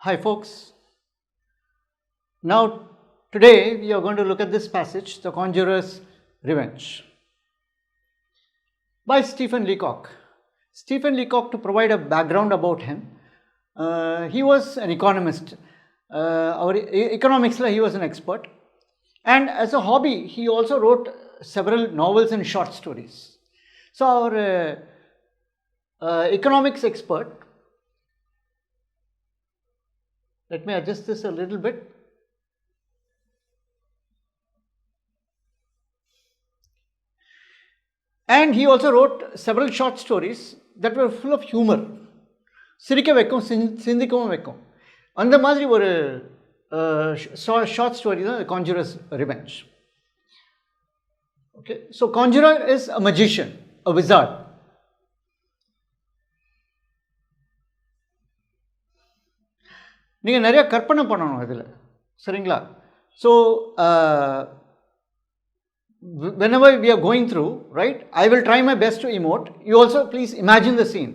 Hi folks. Now today we are going to look at this passage, The Conjurer's Revenge by Stephen Leacock. Stephen Leacock, to provide a background about him, he was an economist. Economics he was an expert, and as a hobby he also wrote several novels and short stories. So our economics expert, let me adjust this a little bit. And he also wrote several short stories that were full of humor. சிரிக்க வைக்கும், சிந்திக்கவும் வைக்கும். அந்த மாதிரி ஒரு short story தான் The Conjurer's Revenge. Okay, so conjurer is a magician, a wizard. நீங்கள் நிறைய கற்பனை பண்ணணும் இதில், சரிங்களா? So whenever we are going through, right, I will try my best to emote. You also please imagine the scene.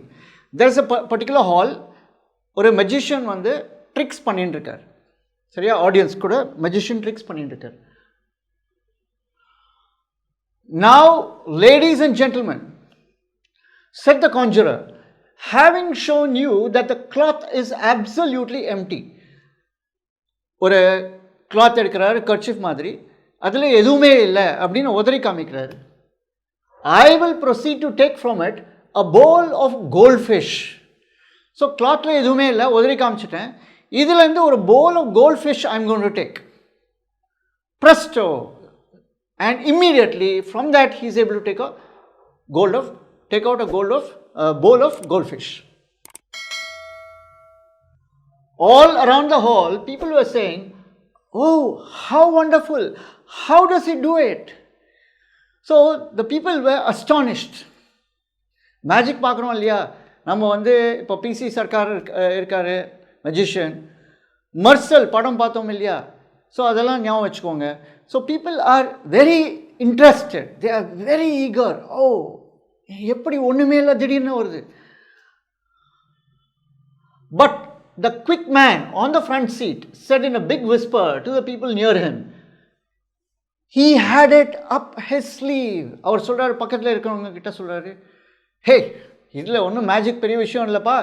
There is a particular hall, ஒரு magician வந்து tricks பண்ணிட்டு இருக்கார், சரியா? ஆடியன்ஸ் கூட magician tricks பண்ணிட்டு இருக்கார். Now, ladies and gentlemen, said the conjurer, having shown you that the cloth is absolutely empty. ஒரு cloth எடுக்கிறாரு, kerchief மாதிரி, அதில் எதுவுமே இல்லை அப்படின்னு உதறி காமிக்கிறாரு. I will proceed to take from it a bowl of goldfish. So கிளாத்தில் எதுவுமே இல்லை, உதறி காமிச்சிட்டேன். இதுலேருந்து ஒரு bowl of goldfish I am going to take. Presto! And immediately from that he is able to take out a bowl of goldfish. All around the hall people were saying, oh, how wonderful, how does he do it? So the people were astonished. Magic பார்க்குறோம் இல்லையா, நம்ம வந்து இப்போ PC Sarkar இருக்காரு magician, மர்சல் படம் பார்த்தோம் இல்லையா, so அதெல்லாம் ஞாபகம் வச்சுக்கோங்க. So people are very interested, they are very eager. Oh, எப்படி ஒன்றுமே இல்லை திடீர்னு வருது. But the quick man on the front seat said in a big whisper to the people near him, he had it up his sleeve. அவர் சொல்கிறாரு, பக்கத்தில் இருக்கிறவங்க கிட்ட சொல்கிறாரு, ஹே, இதில் ஒன்றும் மேஜிக் பெரிய விஷயம் இல்லைப்பா,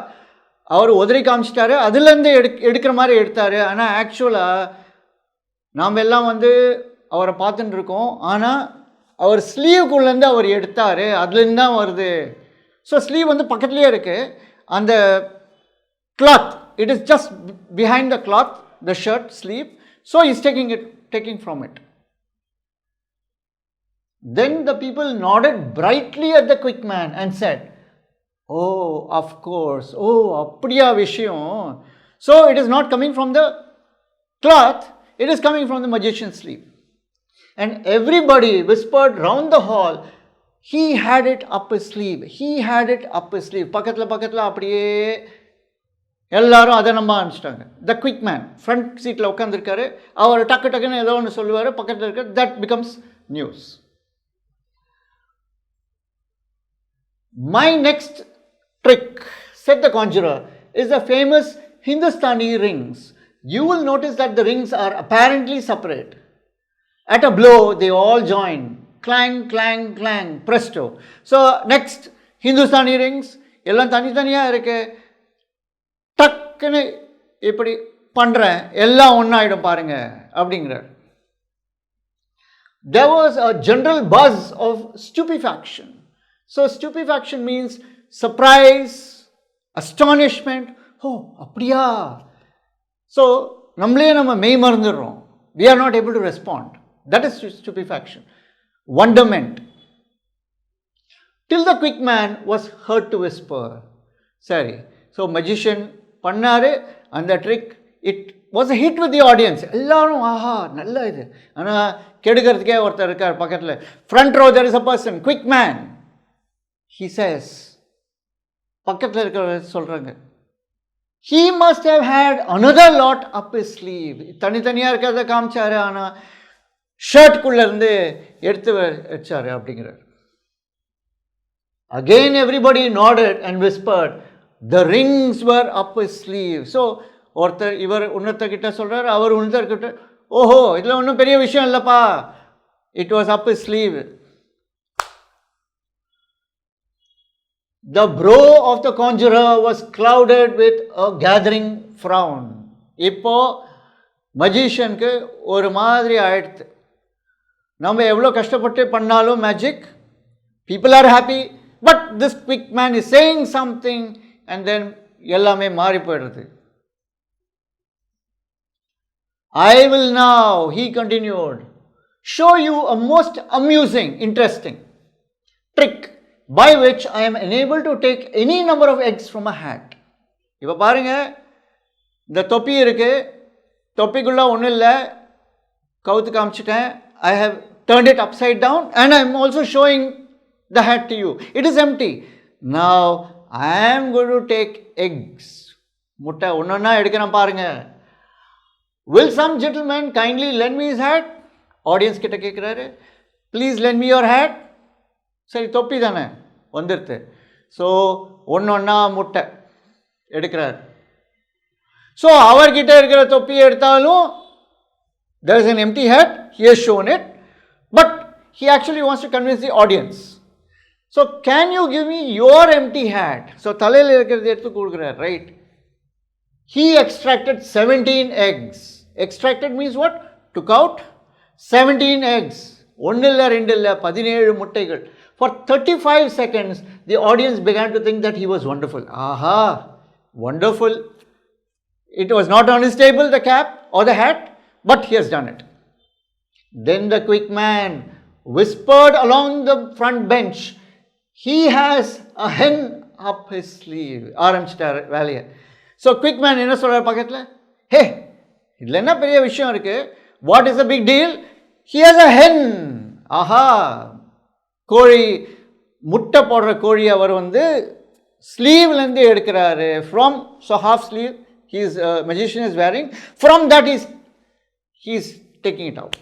அவர் உதறி காமிச்சிட்டாரு, அதுலேருந்து எடுக்கிற மாதிரி எடுத்தார். ஆனால் ஆக்சுவலாக நாம் எல்லாம் வந்து அவரை பார்த்துட்டு இருக்கோம், ஆனால் அவர் ஸ்லீவுக்குள்ளேருந்து அவர் எடுத்தார், அதுலேருந்து தான் வருது. ஸோ ஸ்லீவ் வந்து பக்கத்துலேயே இருக்குது, அந்த cloth, it is just behind the cloth, the shirt sleeve, so he is taking from it. Then the people nodded brightly at the quick man and said, oh, of course, oh, அப்படியா விஷயம். So it is not coming from the cloth, it is coming from the magician's sleeve. And everybody whispered round the hall, he had it up his sleeve, he had it up his sleeve. பக்கத்தில் அப்படியே எல்லாரும் அதை நம்ப ஆரம்பிச்சிட்டாங்க. த quick man front சீட்டில் உட்காந்துருக்காரு, அவர் டக்குன்னு ஏதோ ஒன்று சொல்லுவார், பக்கத்தில் இருக்க, that becomes news. My next trick, said the conjurer, is the famous Hindustani rings. You will notice that the rings are apparently separate. At a blow they all join, clang clang clang, presto. So next Hindustani rings எல்லாம் தனித்தனியாக இருக்கு, டக்குன்னு இப்படி பண்ணுறேன், எல்லாம் ஒன்றாயிடும் பாருங்க அப்படிங்கிறார். There was a general buzz of stupefaction. So stupefaction means surprise, astonishment. Oh, அப்படியா? So நம்ம மெய் மறந்துடுறோம், we are not able to respond. That is stupefaction. Wonderment. Till the quick man was heard to whisper. சரி, so magician பண்ணாரு அந்த trick, it was a hit with the audience. எல்லாரும் ஆஹா நல்ல இது. ஆனால் கெடுக்கிறதுக்கே ஒருத்தர் இருக்கார் பக்கத்தில். Front row there is a person, quick man. He says, பக்கத்தில் இருக்கிற சொல்கிறாங்க, he must have had another lot up his sleeve. தனித்தனியாக இருக்கிறத காமிச்சாரு, ஆனால் ஷர்ட்குள்ளேருந்து எடுத்து வச்சாரு அப்படிங்கிறார். Again everybody nodded and whispered, the rings were up his sleeve. So ஒருத்தர் இவர் இன்னொருத்தர்கிட்ட சொல்கிறார், அவர் இன்னொருத்தர்கிட்ட, ஓஹோ இதில் ஒன்றும் பெரிய விஷயம் இல்லைப்பா, it was up his sleeve. The brow of the conjurer was clouded with a gathering frown. இப்போ மஜிஷியனுக்கு ஒரு மாதிரி ஆயிடுத்து. நம்ம எவ்வளோ கஷ்டப்பட்டு பண்ணாலும் magic, people are happy, but this quick man is saying something and then எல்லாமே மாறி போயிடுது. I will now, he continued, show you a most amusing, interesting trick by which I am enabled to take any number of eggs from a hat. இப்போ பாருங்க, இந்த தொப்பி இருக்கு, தொப்பிக்குள்ள ஒன்றும் இல்லை, கவுத்து காமிச்சிட்டேன். I have turned it upside down and I am also showing the hat to you. It is empty. Now I am going to take eggs. முட்டை ஒன்றா எடுக்கிறேன் பாருங்க. Will some gentleman kindly lend me his hat? Audience கிட்ட கேட்குறாரு, please lend me your hat. சரி, தொப்பி தானே வந்துடுது. ஸோ ஒன்றா முட்டை எடுக்கிறார். ஸோ அவர்கிட்ட இருக்கிற தொப்பியை எடுத்தாலும் there is an empty hat, he has shown it, but he actually wants to convince the audience. So can you give me your empty hat? So தலையில் இருக்கிறது எடுத்து கொடுக்குறார், right? He extracted 17 eggs. Extracted means what? Took out 17 eggs. ஒன்று இல்லை, ரெண்டு இல்லை, 17 முட்டைகள். For 35 seconds, the audience began to think that he was wonderful. Aha, wonderful. It was not on his table, the cap or the hat, but he has done it. Then the quick man whispered along the front bench, he has a hen up his sleeve. ஆரம்பிச்சிட்டார் வேலையை. So quick man என்ன சொல்கிறார் பக்கத்தில், ஹே இதில் என்ன பெரிய விஷயம் இருக்குது, what is the big deal, he has a hen. ஆஹா, கோழி, முட்டை போடுற கோழி அவர் வந்து ஸ்லீவ்லேருந்து எடுக்கிறாரு. From, so half sleeve his magician is wearing, from that he is taking it out.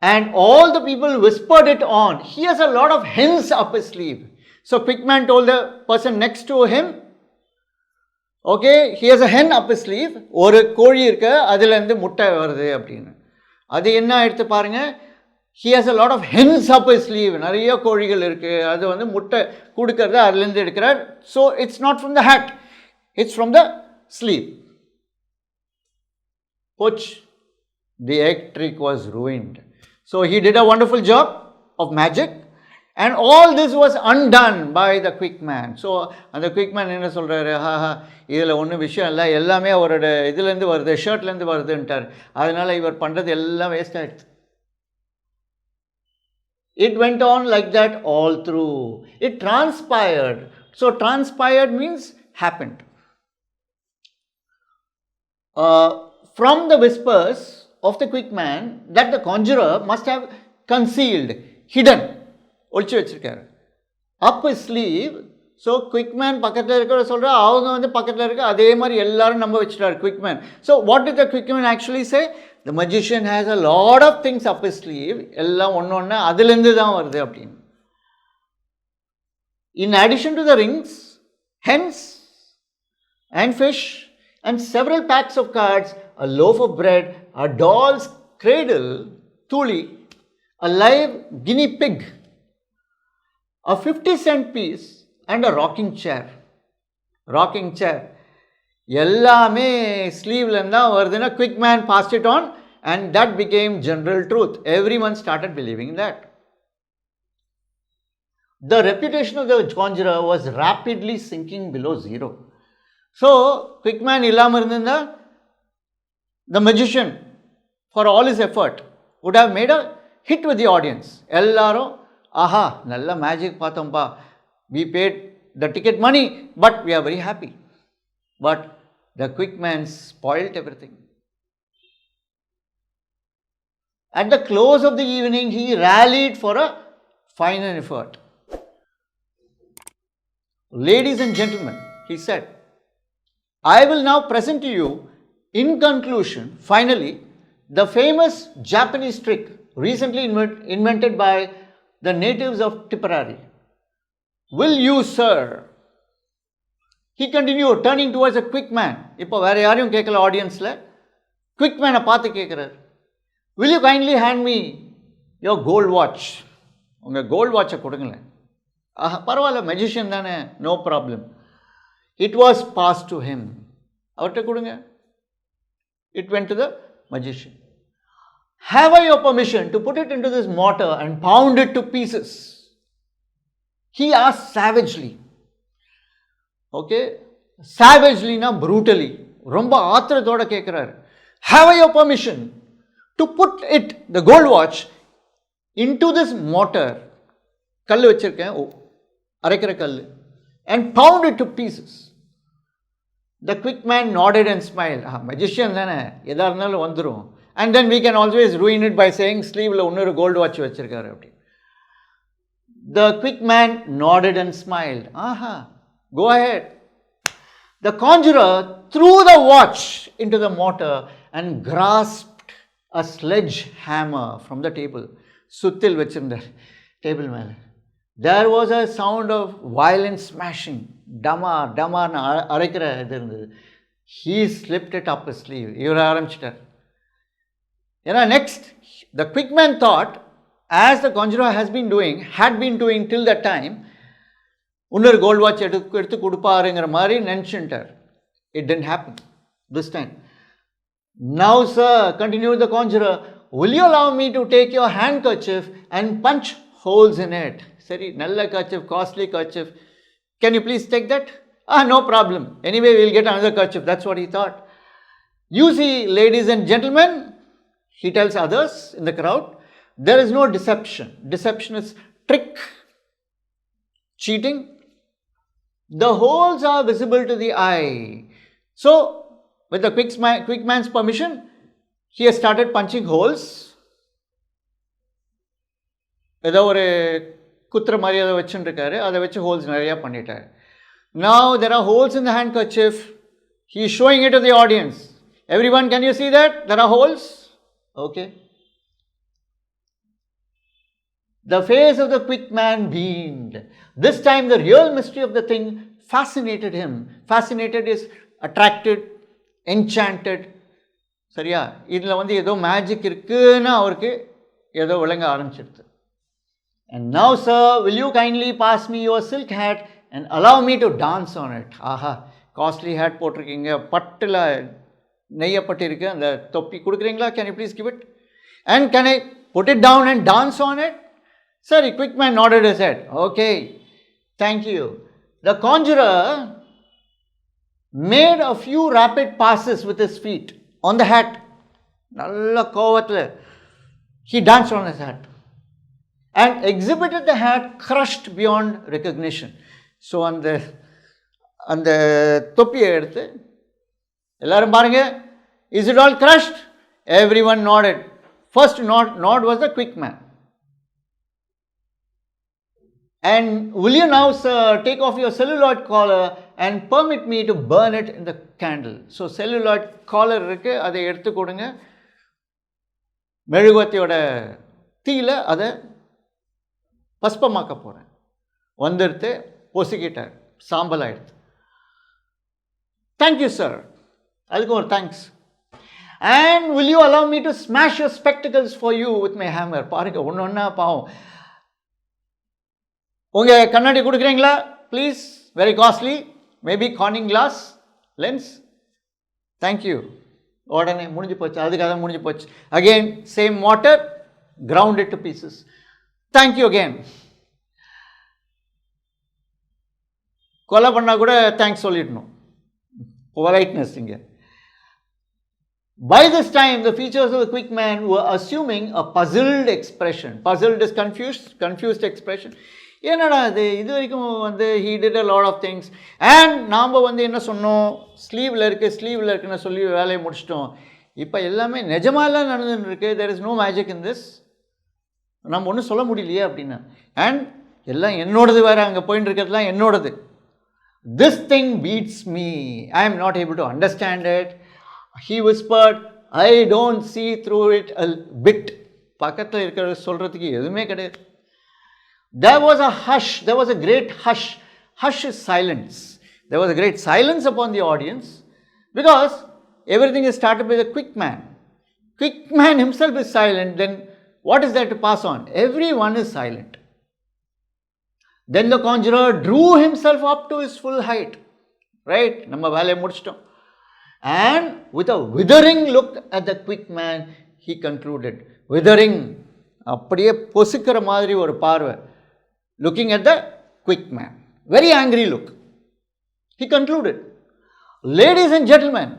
And all the people whispered it on, he has a lot of hens up his sleeve. So quick man told the person next to him, okay, he has a hen up his sleeve, ஒரு கோழி இருக்கு, அதிலிருந்து முட்டை வருது அப்படின்னு. அது என்ன எடுத்து பாருங்க, he has a lot of hens up his sleeve. நிறைய கோழிகள் இருக்கு, அது வந்து முட்டை கொடுக்கறது அதுலேருந்து எடுக்கிறார். So it's not from the hat, it's from the sleeve. Which the egg trick was ruined. So he did a wonderful job of magic and all this was undone by the quick man. So அந்த quick man என்ன சொல்றாரு, haha இதில் ஒன்றும் விஷயம் இல்லை, எல்லாமே அவரோட இதுலேருந்து வருது, ஷர்ட்லேருந்து வருதுன்ட்டார். அதனால இவர் பண்ணுறது எல்லாம் வேஸ்ட் ஆகிடுச்சு. It went on like that all through. It transpired. So transpired means happened. From the whispers of the quick man that the conjurer must have concealed, hidden, ஒளிச்சு வச்சிருக்காரு, up his sleeve. So quick man பக்கத்தில் இருக்கிற சொல்கிற, அவங்க வந்து பக்கத்தில் இருக்க அதே மாதிரி எல்லாரும் நம்ப வச்சுட்டார் quick man. So what did the quick man actually say, the magician has a lot of things up his sleeve, எல்லாம் ஒன்று அதுலேருந்து தான் வருது அப்படின்னு. In addition to the rings, hens and fish and several packs of cards, a loaf of bread, a doll's cradle, tuli, a live guinea pig, a 50-cent piece and a rocking chair. Rocking chair எல்லாமே ஸ்லீவ்லேருந்து தான் வருதுன்னா quick man passed it on and that became general truth. Everyone started believing that. The reputation of the conjurer was rapidly sinking below zero. So quick man இல்லாமல் இருந்திருந்தா the magician, for all his effort, would have made a hit with the audience. எல்லாரும் ஆஹா நல்ல magic பார்த்தோம்பா, we paid the ticket money but we are very happy. But the quick man spoilt everything. At the close of the evening, he rallied for a final effort. Ladies and gentlemen, he said, I will now present to you, in conclusion, finally, the famous Japanese trick recently invented by the natives of Tipperary. Will you, sir, He continued, turning towards a quick man. இப்போ வேற யாரையும் கேட்கல ஆடியன்ஸில், quick மேனை பார்த்து கேட்குறாரு, will you kindly hand me your gold watch? உங்கள் gold வாட்சை கொடுங்களேன். பரவாயில்ல, மெஜிஷியன் தானே, no problem. It was pass to him. அவர்கிட்ட கொடுங்க. It went to the magician. Have I your permission to put it into this mortar and pound it to pieces? He asked savagely. Okay, savagely na brutally, romba ஆத்திரத்தோட கேட்கிறார். Have I your permission to put it, the gold watch, into this mortar, கல் வச்சிருக்கேன், அரைக்கிற கல், and pound it to pieces? The quick man nodded and smiled. Magician தானே, எதா இருந்தாலும் வந்துடும். And then we can always ruin it by saying sleeveல இன்னொரு gold watch வச்சிருக்காரு அப்படி. The quick man nodded and smiled. Go ahead. The conjurer threw the watch into the mortar and grasped a sledgehammer from the table. சுத்தில் வச்சிருந்தார் table மேலே. There was a sound of violent smashing. டமார் டமார்னு அரைக்கிற இது இருந்தது. He slipped it up his sleeve. இவர் ஆரம்பிச்சிட்டார். ஏன்னா next, the quick man thought, as the conjurer had been doing till that time, இன்னொரு gold watch எடுத்து கொடுப்பாருங்கிற மாதிரி நினச்சுட்டார். It didn't happen this time. Now sir, continued the conjurer, will you allow me to take your handkerchief and punch holes in it? சரி, நல்ல kerchief, costly kerchief. Can you please take that? No problem. Anyway, we'll get another kerchief. That's what he thought. You see, ladies and gentlemen, he tells others in the crowd, there is no deception. Deception is trick, cheating. The holes are visible to the eye. So, with the quick man's permission, he has started punching holes. ஏதோ ஒரு குத்துற மாதிரி அதை வச்சுருக்காரு, அதை வச்சு holes நிறையா பண்ணிட்டார். Now there are holes in the handkerchief. He is showing it to the audience. Everyone, can you see that? There are holes? Okay. The face of the quick man beamed. This time the real mystery of the thing fascinated him. Fascinated is attracted, enchanted. சரியா, இதில் ஏதோ magic இருக்குன்னு அவருக்கு ஏதோ விளங்க ஆரம்பிச்சிடுது. And now sir, will you kindly pass me your silk hat and allow me to dance on it? Costly hat போட்டிருக்கீங்க, பட்டில் நெய்யப்பட்டிருக்கு, அந்த தொப்பி கொடுக்குறீங்களா? Can you please give it? And can I put it down and dance on it? Sir, the quick man nodded his head. Okay, thank you. The conjurer made a few rapid passes with his feet on the hat. நல்ல கோவத்தில் he danced on his hat and exhibited the hat crushed beyond recognition. So அந்த தொப்பியை எடுத்து எல்லாரும் பாருங்க, is it all crushed? Everyone nodded. First nod was the quick man. And will you now sir take off your celluloid collar and permit me to burn it in the candle? So celluloid collar இருக்கு, அதை எடுத்து கொடுங்க, மெழுகுவத்தியோட தீயில அதை பஸ்பமாக்க போகிறேன். வந்துடுத்து பொசுக்கிட்டார், சாம்பல் ஆயிடுது. தேங்க்யூ சார், அதுக்கு ஒரு thanks. And will you allow me to smash your spectacles for you with my hammer? பாருங்க, ஒன்று ஒன்றா பாவம். உங்கள் கண்ணாடி கொடுக்குறீங்களா please? Very costly, maybe Corning class lens. Thank you. உடனே முடிஞ்சு போச்சு, அதுக்காக முடிஞ்சு போச்சு. Again same water, ground it to pieces. Thank you again. கொலை பண்ணால் கூட தேங்க்ஸ் சொல்லிடணும், பொலைட்னஸ் இங்கே. By this time, the features of the quick man were assuming a puzzled expression. Puzzled is confused expression. என்னடா இது வரைக்கும் he did a lot of things. And நாம் என்ன சொன்னோம், ஸ்லீவில் இருக்குன்னு சொல்லி வேலையை முடிச்சிட்டோம். இப்போ எல்லாமே நிஜமாலாம் நடந்துன்னு இருக்கு. there is no magic in this. நம்ம ஒன்றும் சொல்ல முடியலையே அப்படின்னா. அண்ட் எல்லாம் என்னோடது வேறு, அங்கே போயின்னு இருக்கிறதுலாம் என்னோடது. This thing beats me. I am not able to understand it. He whispered, I don't see through it a bit. பக்கத்தில் இருக்கிற சொல்கிறதுக்கு எதுவுமே கிடையாது. There was a hush. There was a great hush. Hush is silence. There was a great silence upon the audience because everything is started by the quick man. Quick man himself is silent, then what is there to pass on? Everyone is silent. Then the conjurer drew himself up to his full height. Right? And with a withering look at the quick man, he concluded. Withering. Looking at the quick man. Very angry look. He concluded. Ladies and gentlemen,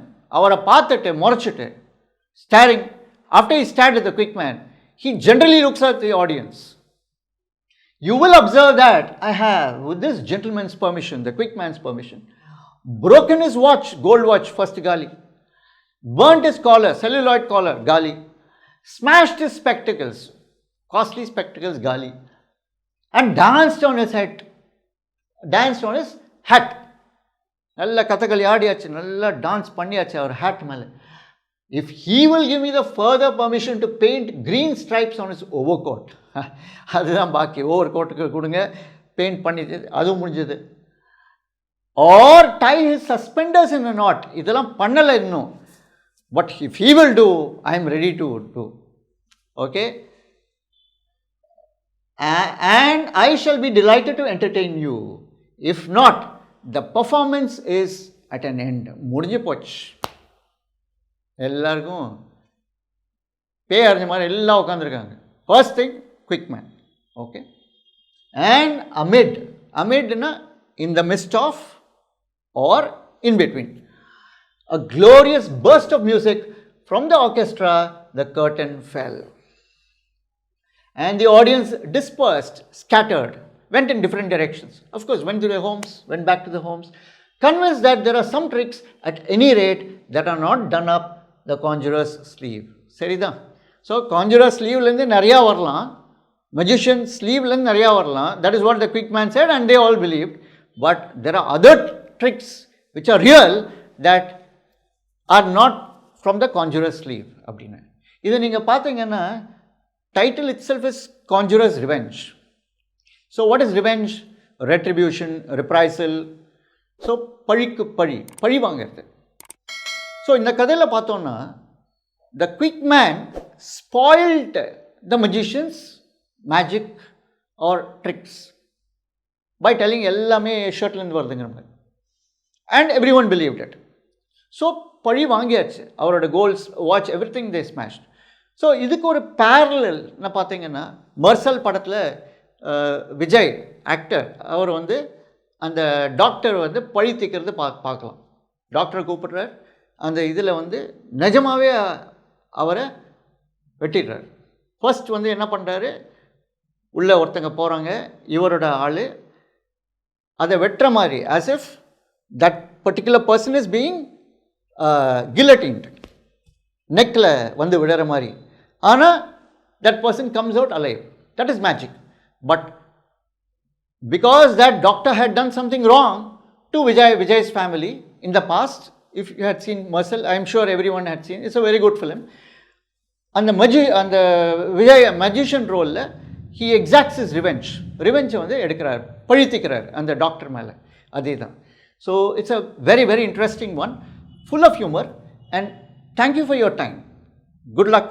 staring. After he stared at the quick man, he generally looks at the audience. You will observe that I have, with this gentleman's permission, the quick man's permission, broken his watch, gold watch, first gali, burnt his collar, celluloid collar, gali, smashed his spectacles, costly spectacles, gali, and danced on his hat. Nalla kathakali aadiyachu, nalla dance panniyachu our hat mele. If he will give me the further permission to paint green stripes on his overcoat, அதுதான் பாக்கி ஓவர்கோட்டுக்கு கொடுங்க paint பண்ணி அது முடிஞ்சது. Or tie his suspenders in a knot. இதெல்லாம் பண்ணல இன்னும். But if he will do, I am ready to do. Okay? And I shall be delighted to entertain you. If not, the performance is at an end. முடிஞ்சு போச்சு. எல்லாருக்கும் பேய் அறிஞ்ச மாதிரி எல்லாம் உட்காந்துருக்காங்க. First thing, quick man. Okay? And amid in the midst of or in between, a glorious burst of music from the orchestra, the curtain fell. And the audience dispersed, scattered, went in different directions. Of course, went to their homes, went back to their homes, convinced that there are some tricks at any rate that are not done up the conjurer's sleeve. Serida. So, conjurer's sleeve lende nariya varlam, magician's sleeve lende nariya varlam. That is what the quick man said, and they all believed. But there are other tricks which are real that are not from the conjurer's sleeve. அப்படின்னா இது நீங்கள் பார்த்தீங்கன்னா title itself is Conjurer's Revenge. So what is revenge? Retribution, reprisal. So பழிக்கு பழி வாங்கிறது. So இந்த கதையில் பார்த்தோம்னா the quick man spoiled the magician's magic or tricks by telling எல்லாமே ஷர்ட்லேருந்து வருதுங்கிற மாதிரி. And everyone believed it. So பழி வாங்கியாச்சு. அவரோட goals, watch, every thing they smashed. So இதுக்கு ஒரு பேரலல் நான் பார்த்தீங்கன்னா மர்சல் படத்தில் விஜய் ஆக்டர் அவர் வந்து அந்த டாக்டர் வந்து பழி தீர்க்கிறது பார்க்கலாம். டாக்டரை கூப்பிடுறார், அந்த இதில் வந்து நிஜமாகவே அவரை வெட்டிடுறார். ஃபர்ஸ்ட் வந்து என்ன பண்ணுறாரு, உள்ளே ஒருத்தங்க போகிறாங்க, இவரோட ஆள் அதை வெட்டுற மாதிரி, as if that particular person is being guillotined, நெக்கில் வந்து விடுற மாதிரி. ஆனால் that person comes out alive. That is magic. But because that doctor had done something wrong to Vijay's family in the past, if you had seen Marcel, I am sure everyone had seen, it's a very good film. அந்த Vijay magician ரோலில் he exacts his revenge. வந்து எடுக்கிறார், பழித்திக்கிறார் அந்த doctor மேலே. அதே தான். So it's a very, very interesting one, full of humor, and thank you for your time. Good luck.